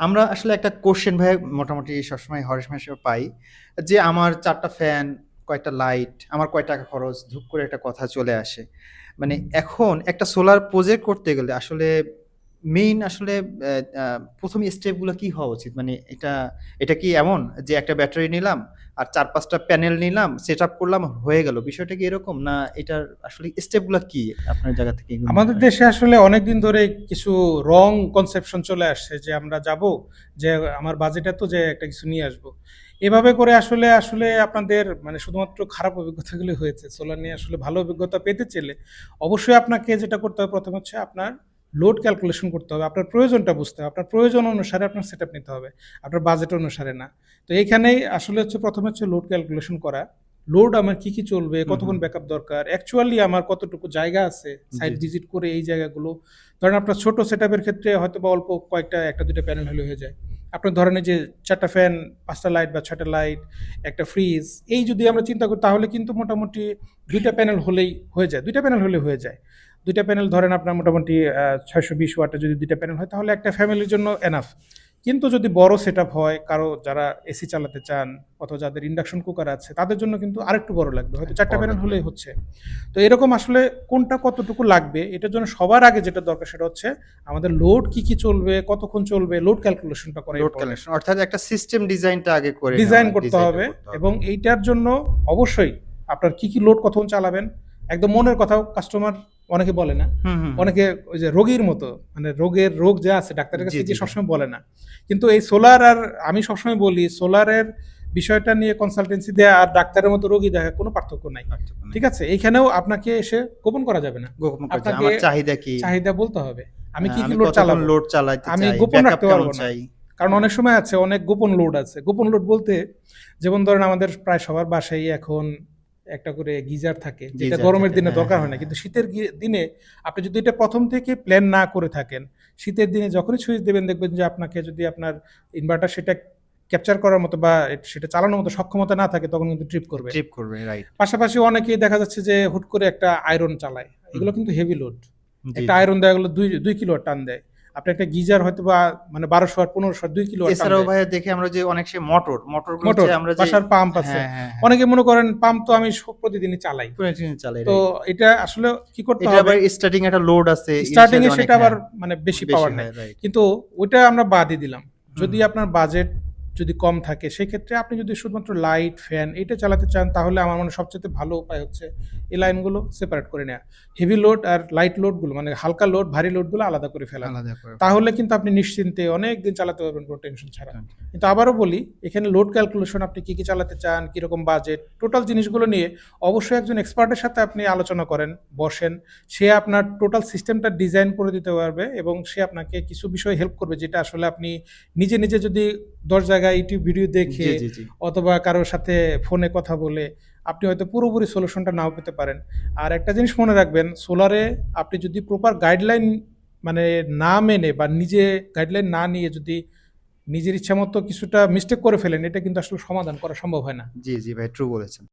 আমরা আসলে একটা কোশ্চেন ভাই মোটামুটি সবসময় হরেশ মাসে পাই যে আমার ৪ টা ফ্যান, কয়টা লাইট, আমার কয় টাকা খরচ, ধুপ করে একটা কথা চলে আসে। মানে এখন একটা সোলার প্রজেক্ট করতে গেলে আসলে মেইন আসলে অ্যা আ ১ম স্টেপ গুলো কি হওয়া উচিত? মানে এটা কি এমন যে একটা ব্যাটারি নিলাম আর ৪-৫ টা প্যানেল নিলাম, সেটআপ করলাম হয়ে গেল। বিষয়টা কি এরকম? না এটার আসলে স্টেপ গুলা কি? আপনার জায়গা থেকে এগুলো মনে আমাদের হয়। দেশে আসলে অনেকদিন ধরে কিছু রং কনসেপশন চলে আসছে যে আমরা যাব, যে আমার বাজেট এত, যে একটা কিছু নিয়ে আসব। এভাবে করে আসলে আসলে আপনাদের মানে শুধুমাত্র খারাপ অভিজ্ঞতাগুলি হয়েছে। সোলার নিয়ে আসলে ভালো অভিজ্ঞতা পেতে চাইলে অবশ্যই আপনাকে যেটা করতে হবে, প্রথম হচ্ছে আপনার লোড ক্যালকুলেশন করতে হবে, আপনার প্রয়োজনটা বুঝতে হবে, আপনার প্রয়োজন অনুসারে আপনার সেট আপ নিতে হবে, আপনার বাজেট অনুসারে না। তো এইখানেই আসলে হচ্ছে প্রথমে হচ্ছে লোড ক্যালকুলেশন করা। লোড আমার কি কি চলবে, হুম, হুম। কতক্ষণ ব্যাকআপ দরকার, অ্যাকচুয়ালি আমার কতটুকু জায়গা আছে জি, সাইট জি। ভিজিট করে এই জায়গাগুলো। ধরেন আপনার ছোট সেট আপের ক্ষেত্রে হয়তো বা অল্প কয়েকটা, একটা দুটো প্যানেল হলে হয়ে যায়। আপনার ধরেন এই যে ৪টা ফ্যান, ৫টা লাইট বা ৬টা লাইট, একটা ফ্রিজ, এই যদি আমরা চিন্তা করি তাহলে কিন্তু মোটামুটি ২টা প্যানেল হলেই হয়ে যায়। ২টা প্যানেল হলে হয়ে যায়। ২টা প্যানেল ধরেন আপনার মোটামুটি ৬২০ ওয়াটের যদি ২টা প্যানেল হয় তাহলে একটা ফ্যামিলির জন্য এনাফ। কিন্তু যদি বড় সেটআপ হয়, কারো যারা এসি চালাতে চান অথবা যাদের ইন্ডাকশন কুকার আছে তাদের জন্য কিন্তু আরেকটু বড় লাগবে, হয়তো ৪টা বড় প্যানেল লাগবে। হলেই হচ্ছে। তো এরকম আসলে কোনটা কতটুকু লাগবে এটার জন্য সবার আগে যেটা দরকার সেটা হচ্ছে আমাদের লোড কি কি চলবে, কতক্ষণ চলবে, লোড ক্যালকুলেশনটা করা লোড ইম্পর্টেন্ট। কালেকশন অর্থাৎ একটা সিস্টেম ডিজাইনটা আগে করে নেওয়া, ডিজাইন করতে ডিজাইনটা হবে করতে হবে। এবং এইটার জন্য অবশ্যই আপনার কি কি লোড কতক্ষণ চালাবেন একদম মনের কথাও কাস্টমার অনেকে বলে না। হুম, হুম, হুম। অনেকে ওই যে রোগীর মতো, মানে রোগ যা আছে ডাক্তারের জি, কাছে জি গিয়ে ভাই। সবসময় বলে না। কিন্তু এই সোলার আর আমি সবসময় বলি সোলারের বিষয়টা নিয়ে কনসালটেন্সি দেয়া আর ডাক্তারের মতো রোগী দেখা কোনো পার্থক্য নাই। পার্থক্য নেই। ঠিক আছে, এইখানেও আপনাকে এসে গোপন করা যাবে না। গোপন করে যে আপনাকে আমার চাহিদা কি? চাহিদা বলতে হবে, আমি কি কি আমি লোড কতক্ষণ চালাবো। লোড চালাইতে আমি চাই, গোপন ব্যাকআপ রাখতে কেমন পারবো না। চাই? কারণ হ্যাঁ, অনেক সময় আছে অনেক গোপন লোড আছে। গোপন লোড বলতে যেমন ধরেন আমাদের প্রায় সবার বাসায় এখন একটা করে গিজার থাকে, যেটা গিজার গরমের থাকে। দিনে হ্যাঁ, দরকার হ্যাঁ, হয় না, হ্যাঁ। কিন্তু শীতের দিনে আপনি যদি এটা প্রথম থেকে প্ল্যান না করে থাকেন, শীতের দিনে যখনই সুইচ দেবেন দেখবেন যে আপনাকে যদি আপনার ইনভার্টার সেটা ক্যাপচার করার মতো বা সেটা চালানোর মতো সক্ষমতা না থাকে তখন কিন্তু ট্রিপ করবে। ট্রিপ করবে, রাইট। পাশাপাশি অনেকেই দেখা যাচ্ছে যে হুট করে একটা আয়রন চালায়, হুম, এগুলো কিন্তু হেভি লোড। জি, একটা জি। আয়রন দেওয়া গেলো ২ কিলো টান দেয়। আপনি একটা গিজার হয়তো বা মানে ১২০০ আর ১৫০০ ২ কিলো টান এছাড়াও দেয়। ভাইয়া দেখি আমরা যে অনেক মোটরগুলো যে মোটর, আমরা যে বাসার পাম্প আছে। হ্যাঁ, হ্যাঁ, হ্যাঁ। অনেকে মনে করেন পাম্প তো আমি প্রতিদিনই চালাই। কন্টিনিউ চালাই, তো রাইট। এটা আসলে কি করতে এটা হবে, আবার স্টার্টিং একটা লোড আছে স্টার্টিং ইনিশিয়ালি এ অনেক, সেটা আবার হ্যাঁ, মানে বেশি বেশি পাওয়ার নেয়। হয়, রাইট। কিন্তু ওইটা আমরা বাদই দিলাম। হুম, যদি হুম। আপনার বাজেট যদি কম থাকে সেক্ষেত্রে আপনি যদি শুধুমাত্র লাইট, ফ্যান এটা চালাতে চান তাহলে আমার মনে হয় সবচাইতে ভালো উপায় হচ্ছে এই লাইনগুলো সেপারেট করে নেয়া। হেভি লোড আর লাইট লোডগুলো মানে হালকা লোড, ভারী লোডগুলো আলাদা করে ফেলানো। আলাদা করে ফেলা। তাহলে কিন্তু আপনি নিশ্চিন্তে অনেকদিন চালাতে পারবেন কোনো টেনশন ছাড়া। রাইট। কিন্তু আবারও বলি, এখানে লোড ক্যালকুলেশন আপনি কি কি চালাতে চান, কিরকম বাজেট, টোটাল জিনিসগুলো নিয়ে অবশ্যই একজন এক্সপার্টের সাথে আপনি আলোচনা করেন, বসেন। সে আপনার টোটাল সিস্টেমটা ডিজাইন করে দিতে পারবে এবং সে আপনাকে কিছু বিষয় হেল্প করবে যেটা আসলে আপনি নিজে নিজে যদি ১০ জায়গায় ইউটিউব ভিডিও দেখে জি, জি, জি। অথবা কারোর সাথে ফোনে কথা বলে আপনি হয়তো পুরোপুরি সলিউশনটা নাও পেতে পারেন। আর একটা জিনিস মনে রাখবেন, সোলারে আপনি যদি প্রপার গাইডলাইন মানে না মেনে বা নিজে গাইডলাইন না নিয়ে যদি নিজের ইচ্ছামতো কিছুটা মিস্টেক করে ফেলেন, এটা কিন্তু আসলে সমাধান করা সম্ভব হয় না। জি, জি ভাই, ট্রু বলেছেন।